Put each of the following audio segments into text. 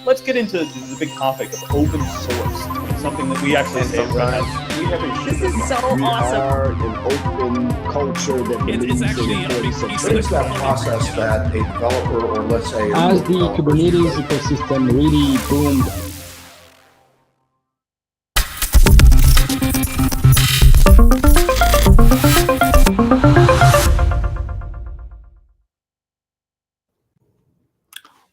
let's get into the big topic of open source, something that we actually say This is so awesome. We are an open culture that believes in What is that process that a developer, or let's say, as the Kubernetes ecosystem really boomed?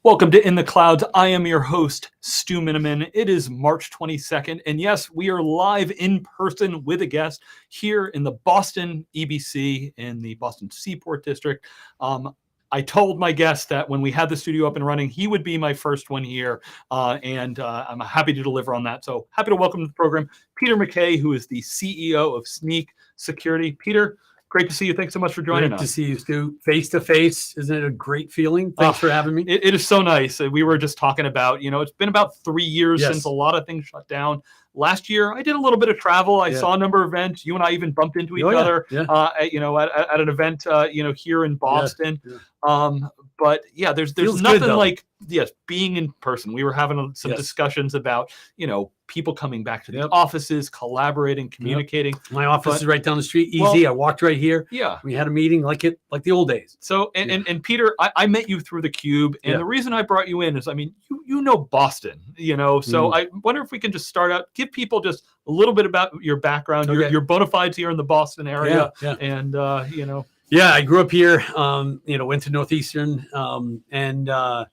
Welcome to In the Clouds. I am your host, Stu Miniman. It is March 22nd, and yes, we are live in person with a guest here in the Boston EBC in the Boston Seaport District. I told my guest that when we had the studio up and running, he would be my first one here, and I'm happy to deliver on that. So happy to welcome to the program Peter McKay, who is the CEO of Snyk Security. Peter, great to see you. Thanks so much for joining us. Great to see you, Stu. Face to face. Isn't it a great feeling? Thanks for having me. It is so nice. We were just talking about, it's been about 3 years since a lot of things shut down. Last year, I did a little bit of travel. I saw a number of events. You and I even bumped into each other, at an event, here in Boston. But yeah, there's nothing like being in person. We were having some discussions about, people coming back to the offices, collaborating, communicating. My office is right down the street. Easy. I walked right here. Yeah. We had a meeting like the old days. So, and Peter, I met you through theCUBE, and the reason I brought you in is, you know Boston, so I wonder if we can just start out, give people just a little bit about your background, your bona fides here in the Boston area, and, Yeah, I grew up here, went to Northeastern, and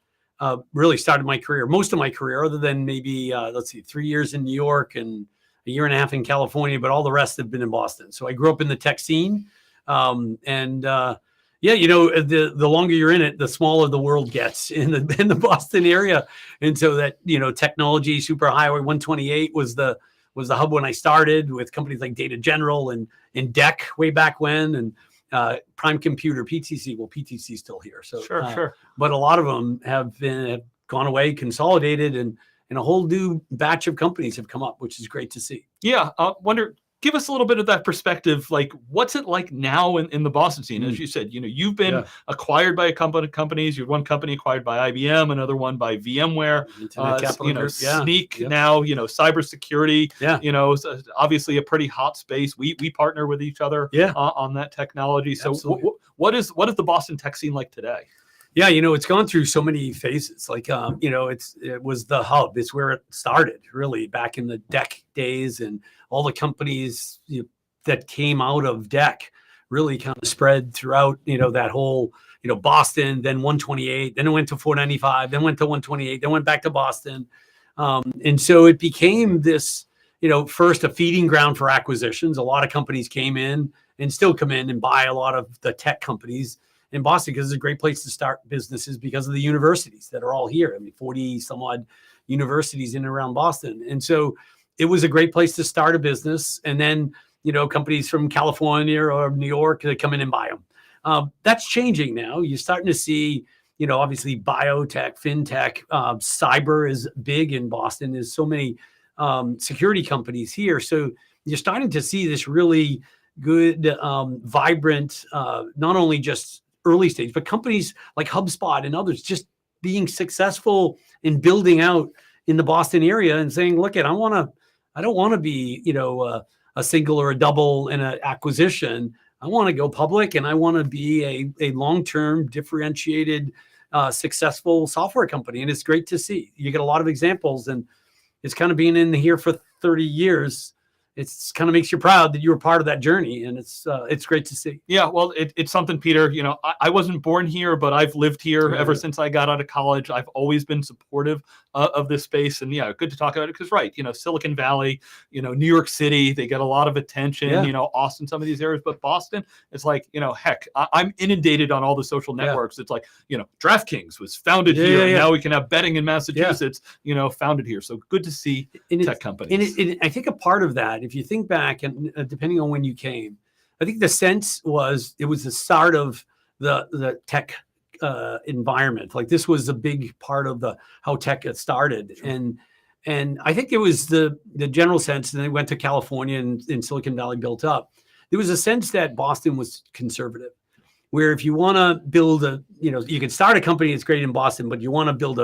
really started my career, most of my career, other than maybe, 3 years in New York and a year and a half in California, but all the rest have been in Boston. So I grew up in the tech scene. The longer you're in it, the smaller the world gets in the Boston area. And so that, technology, Superhighway 128 was the hub when I started, with companies like Data General and DEC way back when, and Prime Computer, PTC. Well, PTC is still here. So sure. But a lot of them have gone away, consolidated, and a whole new batch of companies have come up, which is great to see. Yeah. Give us a little bit of that perspective. Like, what's it like now in the Boston scene? As you said, you've been acquired by a couple of companies. You're one company acquired by IBM, another one by VMware. Snyk now, cybersecurity. Obviously a pretty hot space. We partner with each other on that technology. So what is the Boston tech scene like today? Yeah, it's gone through so many phases. Like, it was the hub. It's where it started, really, back in the DEC days, and all the companies that came out of DEC really kind of spread throughout, that whole, Boston, then 128, then it went to 495, then went to 128, then went back to Boston. And so it became this, first a feeding ground for acquisitions. A lot of companies came in and still come in and buy a lot of the tech companies in Boston, because it's a great place to start businesses because of the universities that are all here. 40 some odd universities in and around Boston. And so it was a great place to start a business. And then, companies from California or New York that come in and buy them. That's changing now. You're starting to see, obviously biotech, fintech, cyber is big in Boston. There's so many security companies here. So you're starting to see this really good, vibrant, not only just early stage, but companies like HubSpot and others just being successful in building out in the Boston area and saying, look, I don't want to be, a single or a double in an acquisition. I want to go public, and I want to be a long-term differentiated, successful software company. And it's great to see. You get a lot of examples, and it's kind of being in here for 30 years. It's kind of makes you proud that you were part of that journey, and it's great to see. Yeah, well, it's something, Peter. I wasn't born here, but I've lived here ever since I got out of college. I've always been supportive of this space, and good to talk about it because, Silicon Valley, New York City, they get a lot of attention. Austin, some of these areas, but Boston, it's like, heck, I'm inundated on all the social networks. It's like, DraftKings was founded here, and now we can have betting in Massachusetts, founded here. So good to see tech companies. And I think a part of that, if you think back, and depending on when you came, I think the sense was it was the start of the tech environment. Like, this was a big part of how tech got started. Sure. And I think it was the general sense, and they went to California and Silicon Valley built up. There was a sense that Boston was conservative, where if you want to build you can start a company that's great in Boston, but you want to build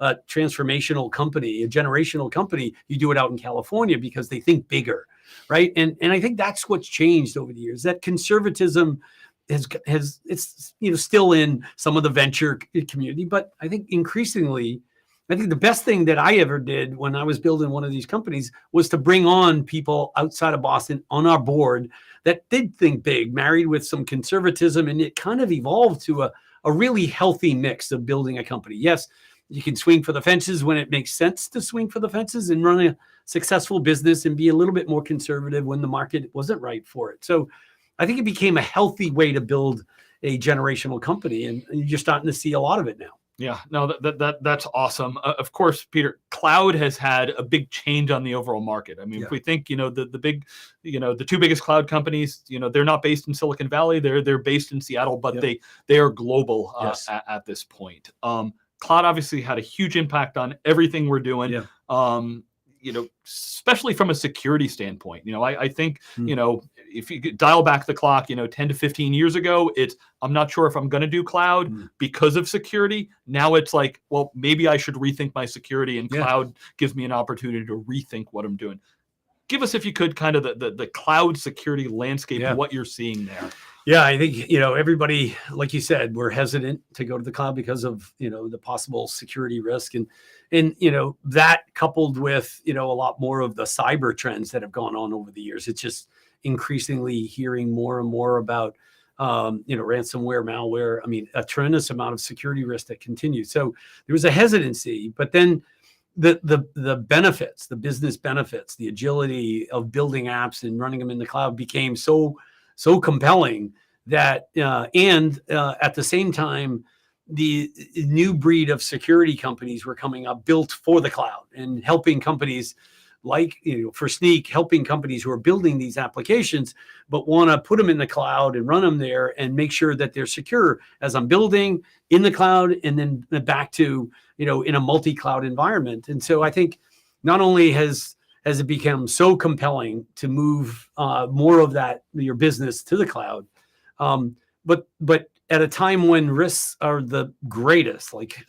a transformational company, a generational company, you do it out in California because they think bigger, right? And I think that's what's changed over the years. That conservatism has it's still in some of the venture community, but I think increasingly, I think the best thing that I ever did when I was building one of these companies was to bring on people outside of Boston on our board that did think big, married with some conservatism, and it kind of evolved to a really healthy mix of building a company. Yes, you can swing for the fences when it makes sense to swing for the fences and run a successful business, and be a little bit more conservative when the market wasn't right for it. So I think it became a healthy way to build a generational company, and you're starting to see a lot of it now. Yeah, no, that's awesome. Of course, Peter, cloud has had a big change on the overall market. I mean, if we think, the big, the two biggest cloud companies, they're not based in Silicon Valley, they're based in Seattle, but they are global at this point. Cloud obviously had a huge impact on everything we're doing. Especially from a security standpoint. I think, if you could dial back the clock, 10 to 15 years ago, I'm not sure if I'm going to do cloud because of security. Now it's like, well, maybe I should rethink my security, and cloud gives me an opportunity to rethink what I'm doing. Give us, if you could, kind of the cloud security landscape and what you're seeing there. Yeah, I think, everybody, like you said, we're hesitant to go to the cloud because of, the possible security risk. And that coupled with, a lot more of the cyber trends that have gone on over the years. It's just increasingly hearing more and more about, ransomware, malware. I mean, a tremendous amount of security risk that continues. So there was a hesitancy, but then the benefits, the business benefits, the agility of building apps and running them in the cloud became so compelling that, and at the same time, the new breed of security companies were coming up built for the cloud and helping companies like, for Snyk, helping companies who are building these applications, but want to put them in the cloud and run them there and make sure that they're secure as I'm building in the cloud and then back to, in a multi-cloud environment. And so I think not only has it become so compelling to move more of your business to the cloud, but at a time when risks are the greatest, like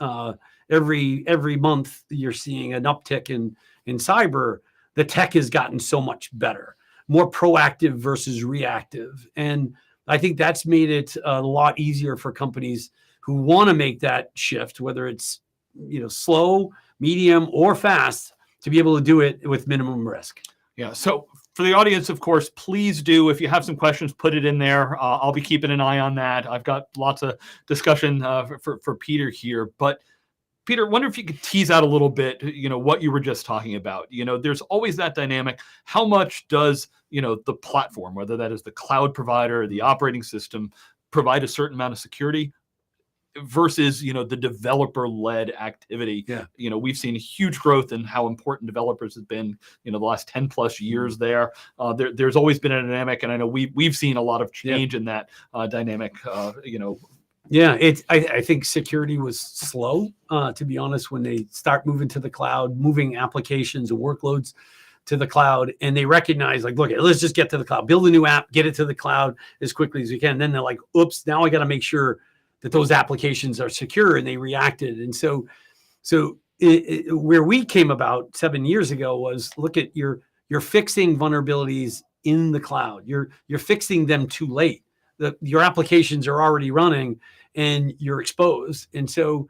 every month you're seeing an uptick in cyber, the tech has gotten so much better, more proactive versus reactive. And I think that's made it a lot easier for companies who want to make that shift, whether it's slow, medium, or fast, to be able to do it with minimum risk. Yeah. So for the audience, of course, please do, if you have some questions, put it in there. I'll be keeping an eye on that. I've got lots of discussion for Peter here. But Peter, I wonder if you could tease out a little bit, what you were just talking about. There's always that dynamic. How much does, the platform, whether that is the cloud provider or the operating system, provide a certain amount of security versus, the developer-led activity? We've seen huge growth in how important developers have been, the last 10 plus years there. There's always been a dynamic, and I know we've seen a lot of change in that dynamic, Yeah, I think security was slow, to be honest, when they start moving to the cloud, moving applications and workloads to the cloud, and they recognize, like, look, let's just get to the cloud, build a new app, get it to the cloud as quickly as we can. And then they're like, oops, now I got to make sure that those applications are secure, and they reacted. And so where we came about 7 years ago was, look at you're fixing vulnerabilities in the cloud. You're fixing them too late. Your applications are already running and you're exposed. And so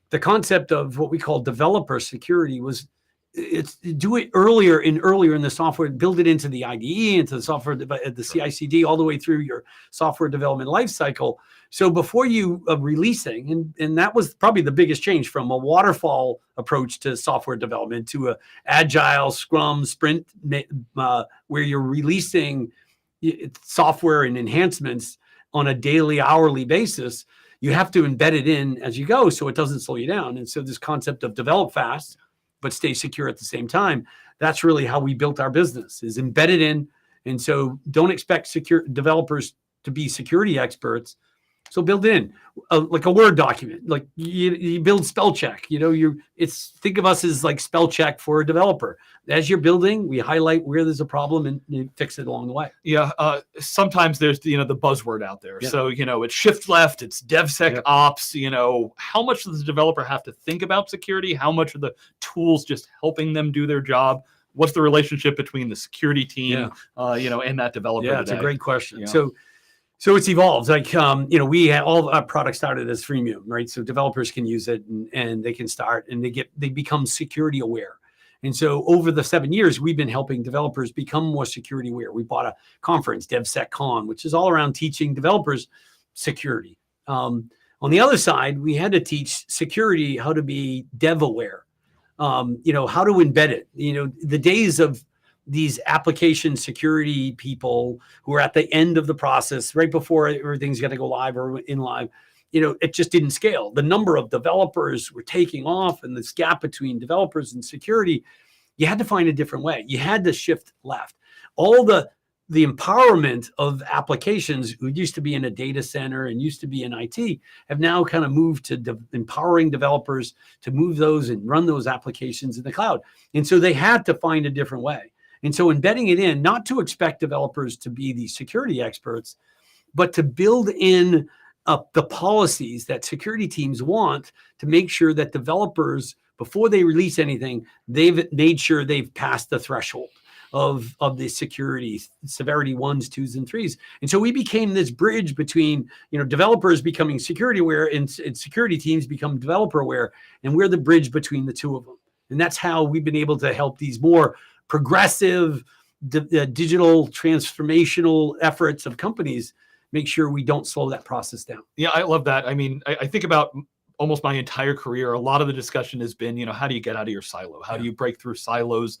the concept of what we call developer security was, it's do it earlier in the software, build it into the IDE, into the software, the CI/CD, all the way through your software development lifecycle. So before you releasing, and that was probably the biggest change from a waterfall approach to software development to a agile, Scrum, Sprint, where you're releasing software and enhancements on a daily, hourly basis. You have to embed it in as you go so it doesn't slow you down. And so this concept of develop fast but stay secure at the same time, that's really how we built our business, is embedded in. And so don't expect secure developers to be security experts. So build in like a Word document, like you build spell check, think of us as like spell check for a developer. As you're building, we highlight where there's a problem and you fix it along the way. Yeah. Sometimes there's, the buzzword out there. Yeah. So, it's shift left, it's DevSecOps, how much does the developer have to think about security? How much are the tools just helping them do their job? What's the relationship between the security team, and that developer? Yeah, it's a great question. Yeah. So it's evolved. Like, we had all our products started as freemium, right? So developers can use it and they can start and they become security aware. And so over the 7 years, we've been helping developers become more security aware. We bought a conference, DevSecCon, which is all around teaching developers security. On the other side, we had to teach security how to be dev aware, how to embed it. The days of these application security people who are at the end of the process, right before everything's going to go live or in live, it just didn't scale. The number of developers were taking off and this gap between developers and security, you had to find a different way. You had to shift left. All the empowerment of applications who used to be in a data center and used to be in IT have now kind of moved to empowering developers to move those and run those applications in the cloud. And so they had to find a different way. And so embedding it in, not to expect developers to be the security experts, but to build in the policies that security teams want to make sure that developers, before they release anything, they've made sure they've passed the threshold of the security severity 1s, 2s, and 3s. And so we became this bridge between, developers becoming security aware and security teams become developer aware. And we're the bridge between the two of them. And that's how we've been able to help these more progressive digital transformational efforts of companies make sure we don't slow that process down. Yeah, I love that. I mean, I think about almost my entire career, a lot of the discussion has been, how do you get out of your silo? How do you break through silos?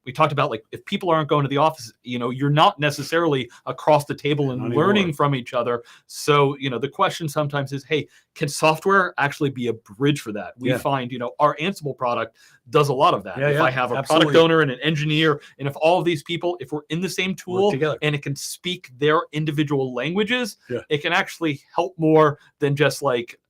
We talked about, like, if people aren't going to the office, you're not necessarily across the table and learning from each other. So, the question sometimes is, hey, can software actually be a bridge for that? We find, our Ansible product does a lot of that. If I have a product owner and an engineer, and if all of these people, if we're in the same tool and it can speak their individual languages, it can actually help more than just like,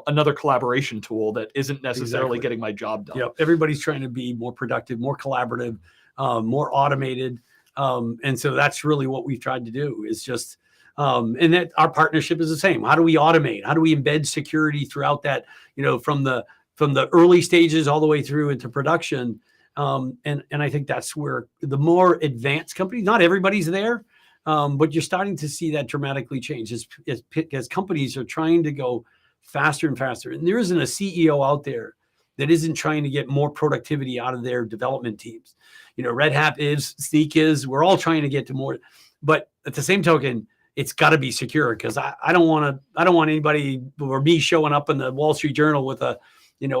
another collaboration tool that isn't necessarily getting my job done. Yep. Everybody's trying to be more productive, more collaborative, more automated. And so that's really what we've tried to do is just, and that our partnership is the same. How do we automate? How do we embed security throughout that, from the early stages all the way through into production? And I think that's where the more advanced companies, not everybody's there, but you're starting to see that dramatically change as companies are trying to go faster and faster. And there isn't a CEO out there that isn't trying to get more productivity out of their development teams. Red Hat is, Snyk is, we're all trying to get to more, but at the same token, it's got to be secure because I don't want anybody or me showing up in the Wall Street Journal with a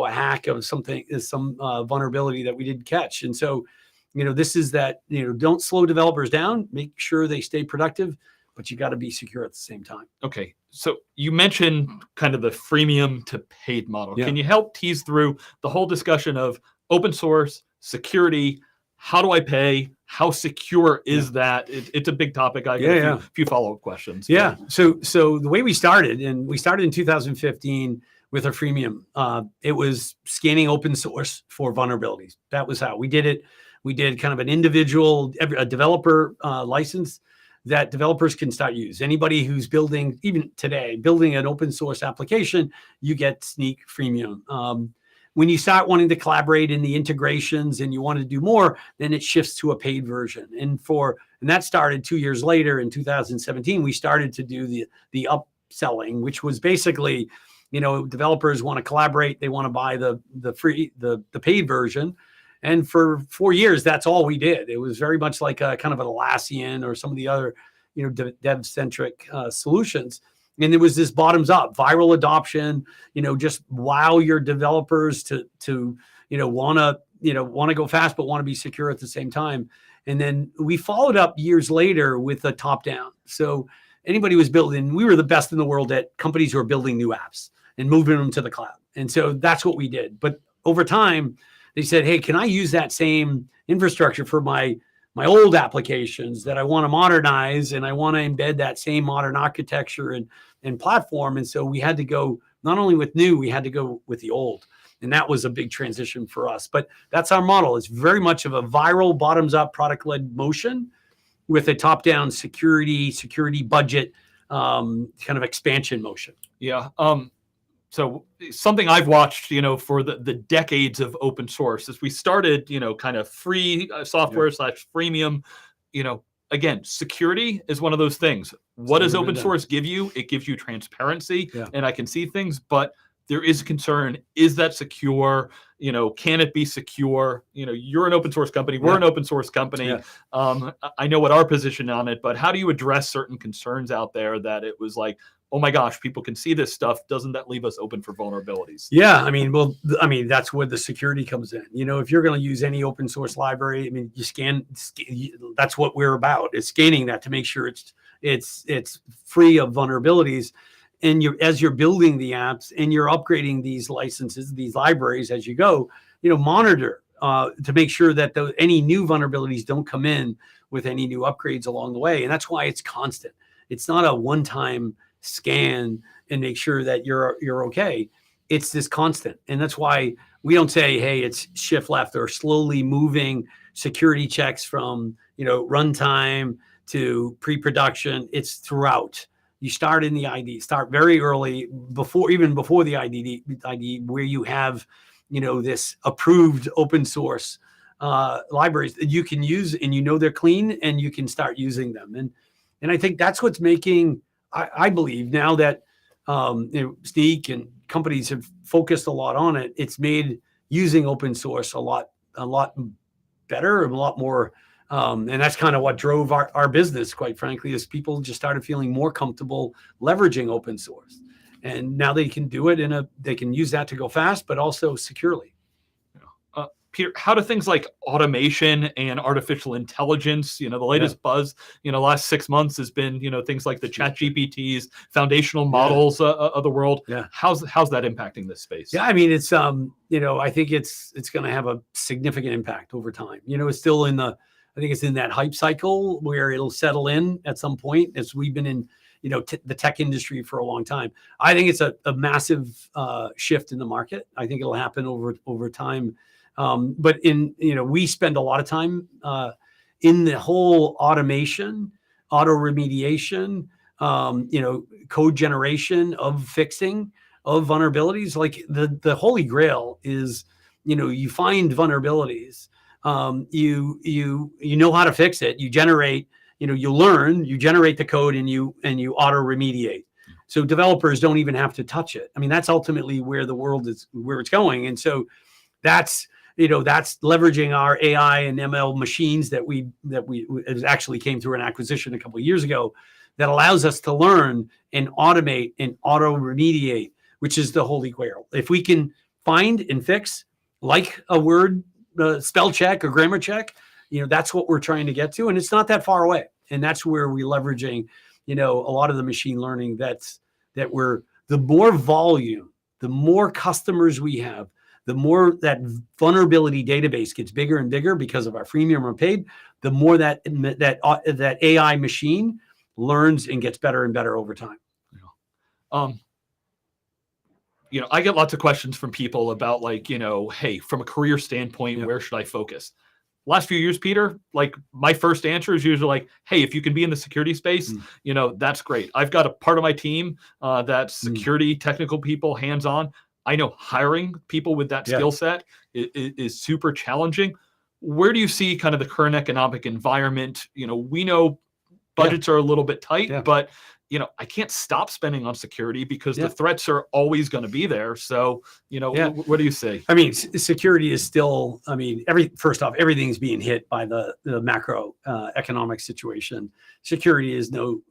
hack of something, some vulnerability that we didn't catch. And so, this is that, don't slow developers down, make sure they stay productive, but you got to be secure at the same time. Okay. So you mentioned kind of the freemium to paid model. Can you help tease through the whole discussion of open source, security? How do I pay? How secure is that? It's a big topic. I got a few follow-up questions. Yeah. So the way we started in 2015 with a freemium, it was scanning open source for vulnerabilities. That was how we did it. We did kind of an individual, a developer license that developers can start use. Anybody who's building, even today, building an open source application, you get Snyk freemium. When you start wanting to collaborate in the integrations and you want to do more, then it shifts to a paid version. And that started 2 years later in 2017. We started to do the upselling, which was basically, developers want to collaborate, they want to buy the paid version. And for 4 years, that's all we did. It was very much like a kind of an Atlassian or some of the other, dev-centric solutions. And it was this bottoms up viral adoption, just wow your developers to want to go fast, but want to be secure at the same time. And then we followed up years later with a top down. So anybody was building, we were the best in the world at companies who are building new apps and moving them to the cloud. And so that's what we did. But over time, they said, hey, can I use that same infrastructure for my my old applications that I want to modernize, and I want to embed that same modern architecture and platform. And so we had to go not only with new, we had to go with the old. And that was a big transition for us. But that's our model. It's very much of a viral, bottoms-up, product-led motion with a top-down security budget kind of expansion motion. Yeah. So something I've watched, for the decades of open source is we started, kind of free software / freemium, again, security is one of those things. What does open source give you? It gives you transparency and I can see things, but there is concern. Is that secure? Can it be secure? You're an open source company. We're an open source company. I know what our position on it, but how do you address certain concerns out there that it was like, oh my gosh, people can see this stuff. Doesn't that leave us open for vulnerabilities? Yeah, that's where the security comes in. If you're going to use any open source library, you scan. That's what we're about. Is scanning that to make sure it's free of vulnerabilities. And as you're building the apps and you're upgrading these licenses, these libraries as you go, monitor to make sure that any new vulnerabilities don't come in with any new upgrades along the way. And that's why it's constant. It's not a one-time scan and make sure that you're okay. It's this constant. And that's why we don't say, hey, it's shift left or slowly moving security checks from, runtime to pre-production. It's throughout. You start in the ID, start very early, before the ID, where you have, this approved open source libraries that you can use, and they're clean, and you can start using them. And I think that's what's making, I believe now that Snyk and companies have focused a lot on it. It's made using open source a lot better, a lot more. And that's kind of what drove our business, quite frankly, is people just started feeling more comfortable leveraging open source. And now they can do it they can use that to go fast, but also securely. Peter, how do things like automation and artificial intelligence, the latest buzz, last 6 months has been, things like the ChatGPTs, foundational models of the world. Yeah. How's that impacting this space? Yeah, it's, I think it's going to have a significant impact over time. It's still I think it's in that hype cycle where it'll settle in at some point, as we've been in, the tech industry for a long time. I think it's a massive shift in the market. I think it'll happen over time. But we spend a lot of time in the whole automation, auto remediation, code generation of fixing of vulnerabilities. Like the holy grail is, you find vulnerabilities, you know how to fix it. You generate, you learn, you generate the code, and you auto remediate. So developers don't even have to touch it. That's ultimately where the world is, where it's going. And so that's leveraging our AI and ML machines that we actually came through an acquisition a couple of years ago that allows us to learn and automate and auto remediate, which is the holy grail. If we can find and fix, like a word spell check or grammar check, that's what we're trying to get to, and it's not that far away. And that's where we're leveraging, a lot of the machine learning the more volume, the more customers we have, the more that vulnerability database gets bigger and bigger because of our freemium or paid, the more that AI machine learns and gets better and better over time. I get lots of questions from people about hey, from a career standpoint, where should I focus? Last few years, Peter, my first answer is usually hey, if you can be in the security space, that's great. I've got a part of my team that's security technical people, hands-on. I know hiring people with that skill set is super challenging. Where do you see kind of the current economic environment? We know budgets are a little bit tight, but I can't stop spending on security because the threats are always going to be there. So, what do you say? Security is still, first off, everything's being hit by the macro economic situation. Security is no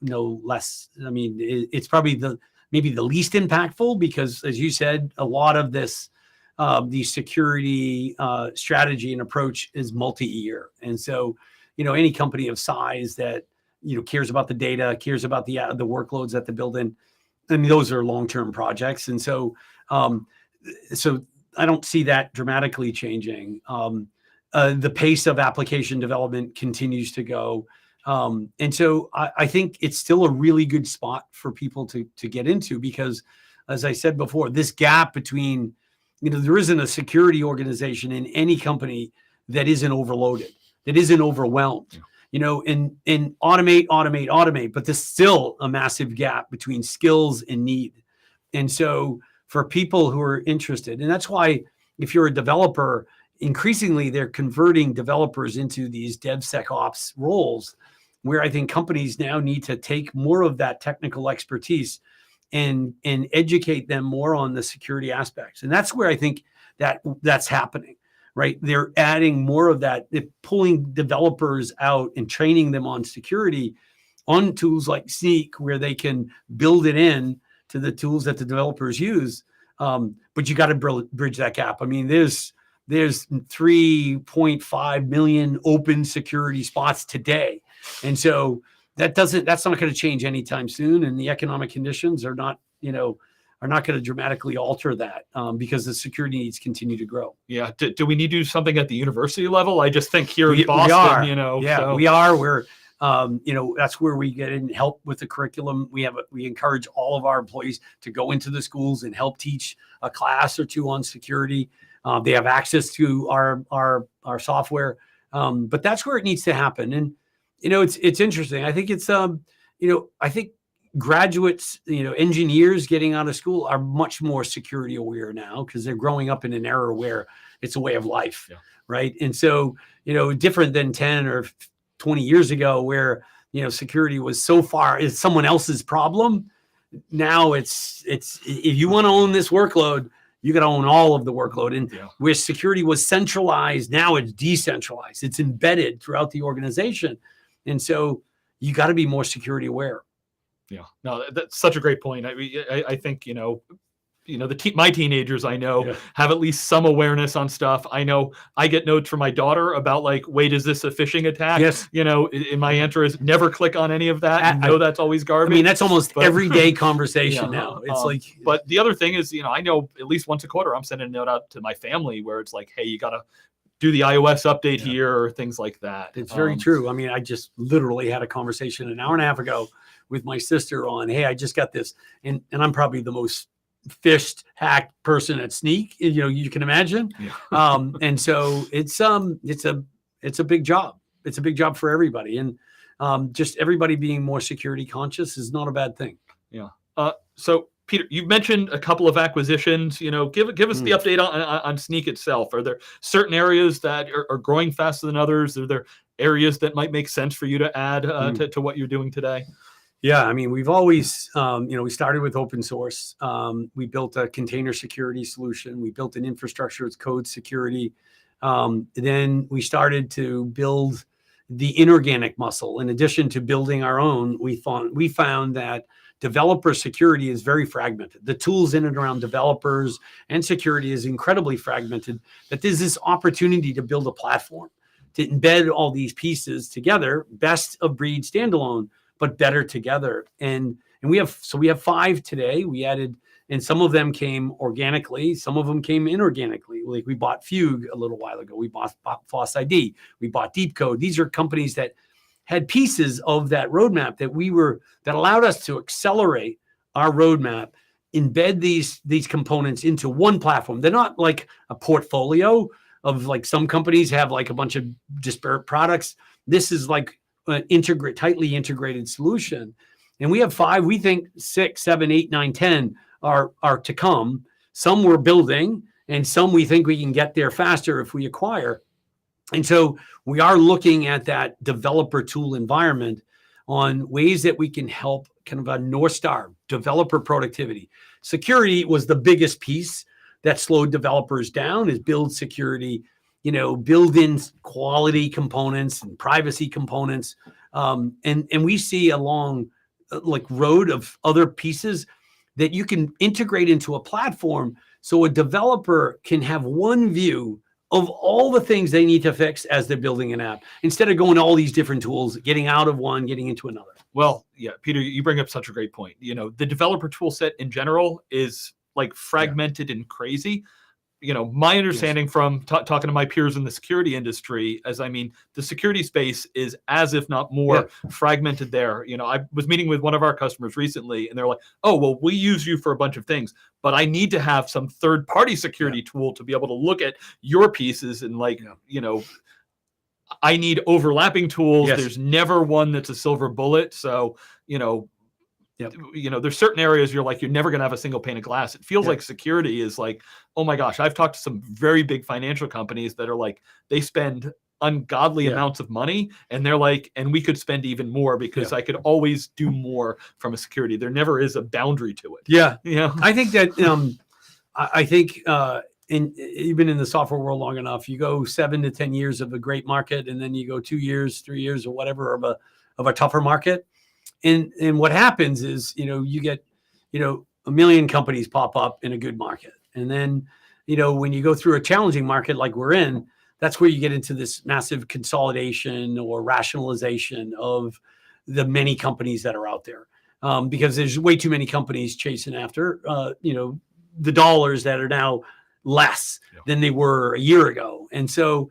less. It's probably maybe the least impactful because, as you said, a lot of this, the security strategy and approach is multi-year. And so, any company of size that, cares about the data, cares about the workloads that they build in, those are long-term projects. And so, so I don't see that dramatically changing. the pace of application development continues to go. And so I think it's still a really good spot for people to get into, because as I said before, this gap between, there isn't a security organization in any company that isn't overloaded, that isn't overwhelmed, and automate, but there's still a massive gap between skills and need. And so for people who are interested, and that's why if you're a developer, increasingly they're converting developers into these DevSecOps roles, where I think companies now need to take more of that technical expertise and educate them more on the security aspects. And that's where I think that's happening, right? They're adding more of that. They're pulling developers out and training them on security on tools like Snyk, where they can build it in to the tools that the developers use. But you got to bridge that gap. I mean, there's 3.5 million open security spots today. And so that's not going to change anytime soon. And the economic conditions are not going to dramatically alter that, because the security needs continue to grow. Yeah. Do we need to do something at the university level? I just think here in Boston, we are. We're, that's where we get in, help with the curriculum. We encourage all of our employees to go into the schools and help teach a class or two on security. They have access to our software, but that's where it needs to happen. And it's interesting. I think I think graduates, engineers getting out of school are much more security aware now, because they're growing up in an era where it's a way of life, right? And so different than 10 or 20 years ago, where security was so far is someone else's problem. Now it's if you want to own this workload, you got to own all of the workload. And where security was centralized, now it's decentralized. It's embedded throughout the organization. And so you got to be more security aware. Yeah, no, that's such a great point. I think, my teenagers I know have at least some awareness on stuff. I know I get notes from my daughter about like, wait, is this a phishing attack? Yes. In my answer is never click on any of that. That's always garbage. I mean, that's almost everyday conversation now. It's but the other thing is, I know at least once a quarter, I'm sending a note out to my family where it's like, hey, you got to do the iOS update here, or things like that. It's very true. I mean, I just literally had a conversation an hour and a half ago with my sister on, hey, I just got this. And I'm probably the most phished, hacked person at Snyk, you can imagine. And so it's a big job. It's a big job for everybody. And just everybody being more security conscious is not a bad thing. Yeah. So Peter, you've mentioned a couple of acquisitions. Give us the update on Snyk itself. Are there certain areas that are growing faster than others? Are there areas that might make sense for you to add to what you're doing today? Yeah, I mean, we've always, we started with open source. We built a container security solution. We built an infrastructure with code security. Then we started to build the inorganic muscle. In addition to building our own, we found that developer security is very fragmented. The tools in and around developers and security is incredibly fragmented, that there's this opportunity to build a platform, to embed all these pieces together, best of breed standalone, but better together. And we have 5 today. We added, and some of them came organically, some of them came inorganically. Like we bought Fugue a little while ago. We bought Foss ID. We bought Deep Code. These are companies that had pieces of that roadmap that allowed us to accelerate our roadmap, embed these components into one platform. They're not like a portfolio of like some companies have like a bunch of disparate products. This is like an tightly integrated solution. And we have 5, we think 6, 7, 8, 9, 10 are to come. Some we're building, and some we think we can get there faster if we acquire. And so we are looking at that developer tool environment on ways that we can help kind of a North Star, developer productivity. Security was the biggest piece that slowed developers down, is build security, build in quality components and privacy components. And we see a long road of other pieces that you can integrate into a platform, so a developer can have one view of all the things they need to fix as they're building an app, instead of going to all these different tools, getting out of one, getting into another. Well, yeah, Peter, you bring up such a great point. The developer tool set in general is like fragmented and crazy. my understanding from talking to my peers in the security industry is, the security space is as if not more fragmented there. I was meeting with one of our customers recently, and they're like, oh, well, we use you for a bunch of things, but I need to have some third-party security tool to be able to look at your pieces and I need overlapping tools. Yes. There's never one that's a silver bullet. So, there's certain areas you're never going to have a single pane of glass. It feels like security is like, oh my gosh, I've talked to some very big financial companies that are like, they spend ungodly amounts of money, and they're like, and we could spend even more because I could always do more from a security. There never is a boundary to it. Yeah. Yeah. I think that, I think, even in the software world long enough, you go 7 to 10 years of a great market, and then you go 2 years, 3 years, or whatever of a tougher market. And what happens is, you get, a million companies pop up in a good market. And then, when you go through a challenging market like we're in, that's where you get into this massive consolidation or rationalization of the many companies that are out there. Because there's way too many companies chasing after, the dollars that are now less than they were a year ago. And so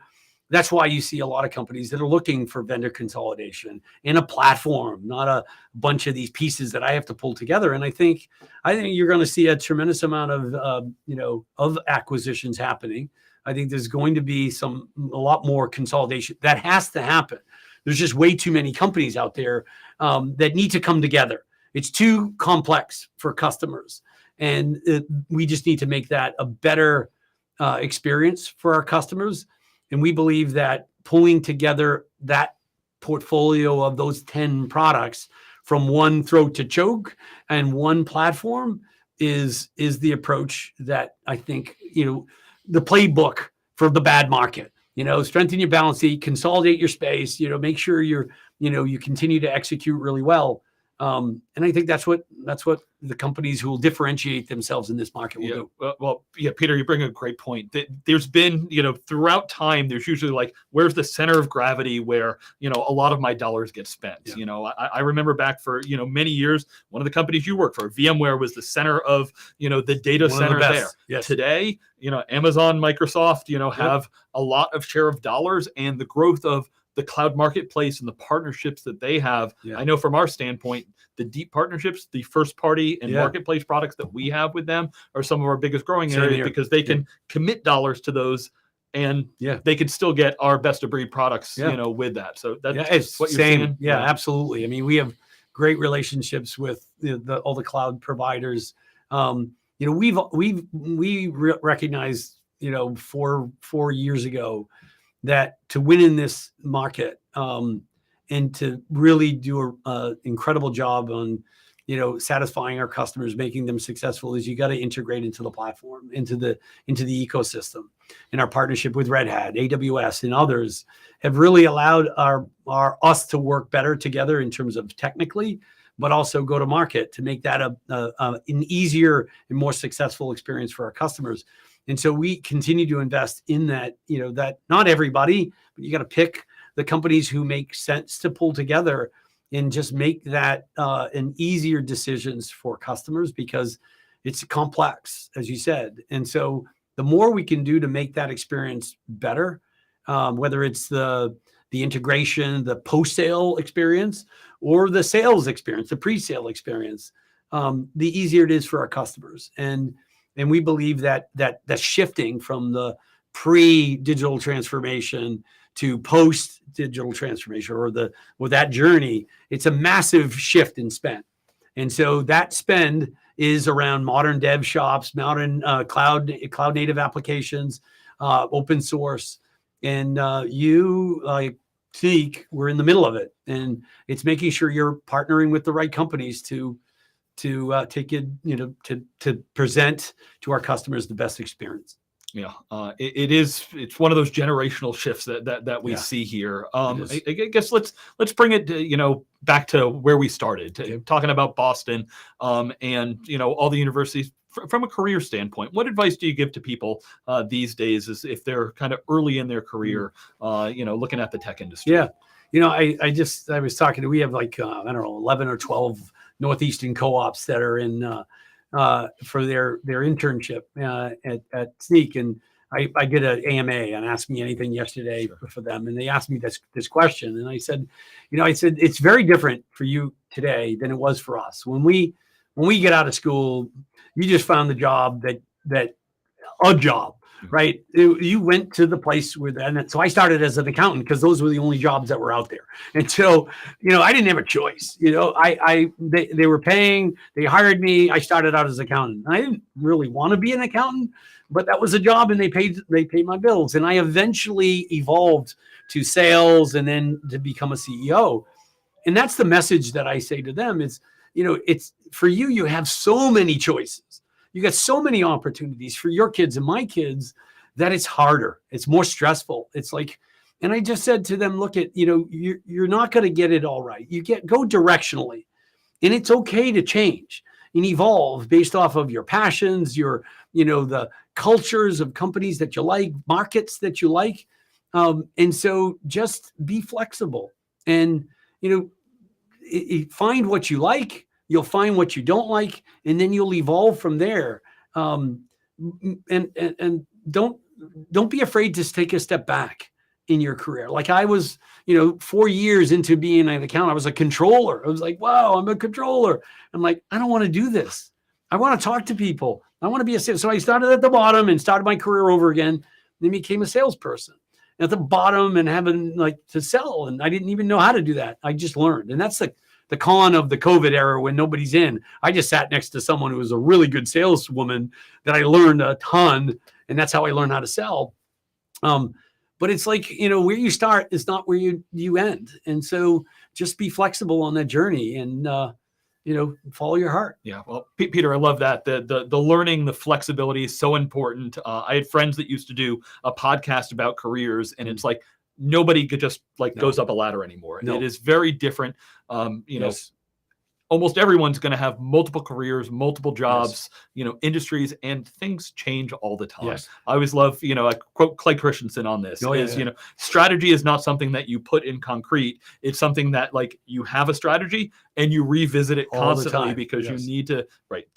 that's why you see a lot of companies that are looking for vendor consolidation in a platform, not a bunch of these pieces that I have to pull together. And I think you're going to see a tremendous amount of acquisitions happening. I think there's going to be a lot more consolidation that has to happen. There's just way too many companies out there that need to come together. It's too complex for customers. And we just need to make that a better experience for our customers. And we believe that pulling together that portfolio of those 10 products from one throat to choke and one platform is the approach that I think, the playbook for the bad market. Strengthen your balance sheet, consolidate your space, make sure you continue to execute really well. And I think that's what the companies who will differentiate themselves in this market will do. Well, Peter, you bring a great point. There's been, throughout time, there's usually where's the center of gravity where, a lot of my dollars get spent. Yeah. I remember back for, many years, one of the companies you work for, VMware, was the center of, the data center there. Yes. Today, Amazon, Microsoft, have a lot of share of dollars, and the growth of the cloud marketplace and the partnerships that they have. Yeah. I know from our standpoint, the deep partnerships, the first party and marketplace products that we have with them are some of our biggest growing areas because they can commit dollars to those, and they can still get our best of breed products, with that. So that's what you're saying. Yeah, absolutely. I mean, we have great relationships with all the cloud providers. We recognized, 4 years ago, that to win in this market and to really do an incredible job on, satisfying our customers, making them successful, is you got to integrate into the platform, into the ecosystem. And our partnership with Red Hat, AWS, and others have really allowed us to work better together in terms of technically, but also go to market to make that an easier and more successful experience for our customers. And so we continue to invest in that, that not everybody, but you got to pick the companies who make sense to pull together and just make that an easier decisions for customers, because it's complex, as you said. And so the more we can do to make that experience better, whether it's the integration, the post-sale experience, or the sales experience, the pre-sale experience, the easier it is for our customers. And we believe that shifting from the pre-digital transformation to post-digital transformation, or that journey, it's a massive shift in spend. And so that spend is around modern dev shops, modern cloud native applications, open source. And like Snyk, we're in the middle of it. And it's making sure you're partnering with the right companies to take it, to present to our customers the best experience. Yeah, it's one of those generational shifts that we see here. I guess let's bring it back to where we started, talking about Boston, and all the universities from a career standpoint. What advice do you give to people these days, is if they're kind of early in their career, looking at the tech industry? Yeah, I was talking to, we have 11 or 12 Northeastern co-ops that are in for their internship at Snyk, and I did an AMA and Ask Me Anything yesterday for them, and they asked me this question, and I said, it's very different for you today than it was for us when we get out of school. You just found the job that a job. Right. You went to the place where and so I started as an accountant because those were the only jobs that were out there. And so, I didn't have a choice. They were paying, they hired me. I started out as an accountant. I didn't really want to be an accountant, but that was a job and they paid my bills. And I eventually evolved to sales and then to become a CEO. And that's the message that I say to them is, it's for you, you have so many choices. You got so many opportunities for your kids and my kids that it's harder. It's more stressful. It's like, and I just said to them, look you're not going to get it all right. Go directionally, and it's okay to change and evolve based off of your passions, the cultures of companies that you like, markets that you like. And so just be flexible and, find what you like. You'll find what you don't like, and then you'll evolve from there. And don't be afraid to take a step back in your career. Like I was, 4 years into being an accountant, I was a controller. I was like, wow, I'm a controller. I'm like, I don't want to do this. I want to talk to people. I want to be a sales. So I started at the bottom and started my career over again. Then became a salesperson at the bottom and having to sell. And I didn't even know how to do that. I just learned. And that's the con of the COVID era when nobody's in. I just sat next to someone who was a really good saleswoman that I learned a ton, and that's how I learned how to sell. But it's like, where you start is not where you end. And so just be flexible on that journey and, follow your heart. Yeah. Well, Peter, I love that. The learning, the flexibility is so important. I had friends that used to do a podcast about careers, and it's like, nobody could just goes up a ladder anymore. No. It is very different. Yes. Almost everyone's going to have multiple careers, multiple jobs, industries, and things change all the time. Yes. I always love, I quote Clay Christensen on this strategy is not something that you put in concrete. It's something that you have a strategy and you revisit it constantly because you need to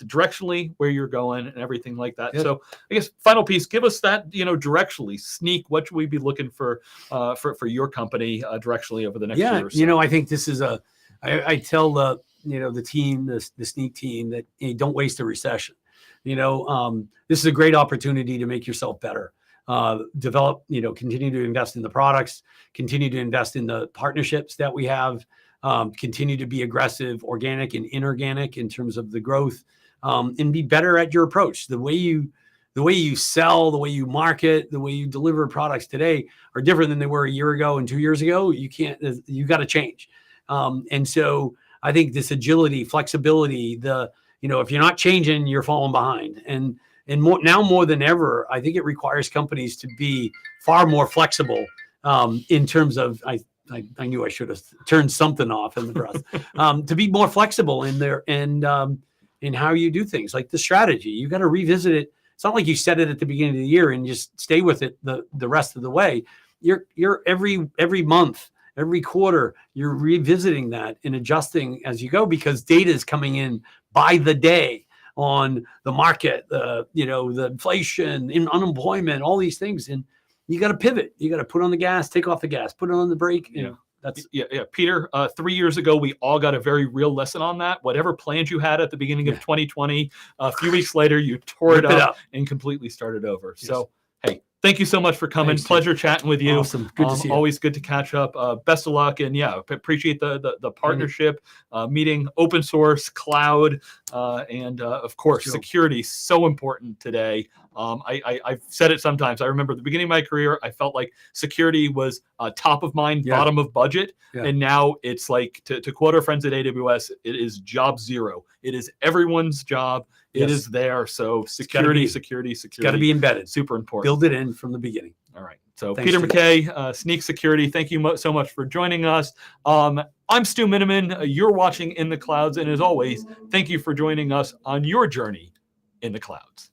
directionally where you're going and everything like that. Yes. So I guess final piece, give us that, directionally. Snyk, what should we be looking for your company directionally over the next year or so? I think this is I tell the team, the Snyk team, that don't waste a recession. This is a great opportunity to make yourself better, develop, continue to invest in the products, continue to invest in the partnerships that we have, continue to be aggressive, organic and inorganic in terms of the growth, and be better at your approach. The way you sell, the way you market, the way you deliver products today are different than they were a year ago and 2 years ago. You got to change. And so I think this agility, flexibility, if you're not changing, you're falling behind. And more than ever, I think it requires companies to be far more flexible in terms of, I knew I should have turned something off in the breath, to be more flexible in there and in how you do things, like the strategy. You got to revisit it. It's not like you set it at the beginning of the year and just stay with it the rest of the way. You're every month, every quarter, you're revisiting that and adjusting as you go, because data is coming in by the day on the market, the inflation, unemployment, all these things. And you got to pivot. You got to put on the gas, take off the gas, put it on the brake. That's Peter, 3 years ago, we all got a very real lesson on that. Whatever plans you had at the beginning of 2020, a few weeks later, you tore it up and completely started over. Yes. So, hey, thank you so much for coming. Thanks, Pleasure chatting with you. Awesome. Good to see you. Always good to catch up. Best of luck. And appreciate the partnership, meeting open source, cloud, and of course, security. So important today. I've said it sometimes. I remember at the beginning of my career, I felt like security was top of mind, bottom of budget. Yeah. And now it's like, to quote our friends at AWS, it is job zero. It is everyone's job. It is there. So security. It's got to be embedded. Super important. Build it in from the beginning. All right. So Thanks, Peter McKay, Snyk Security, thank you so much for joining us. I'm Stu Miniman. You're watching In the Clouds. And as always, thank you for joining us on your journey in the clouds.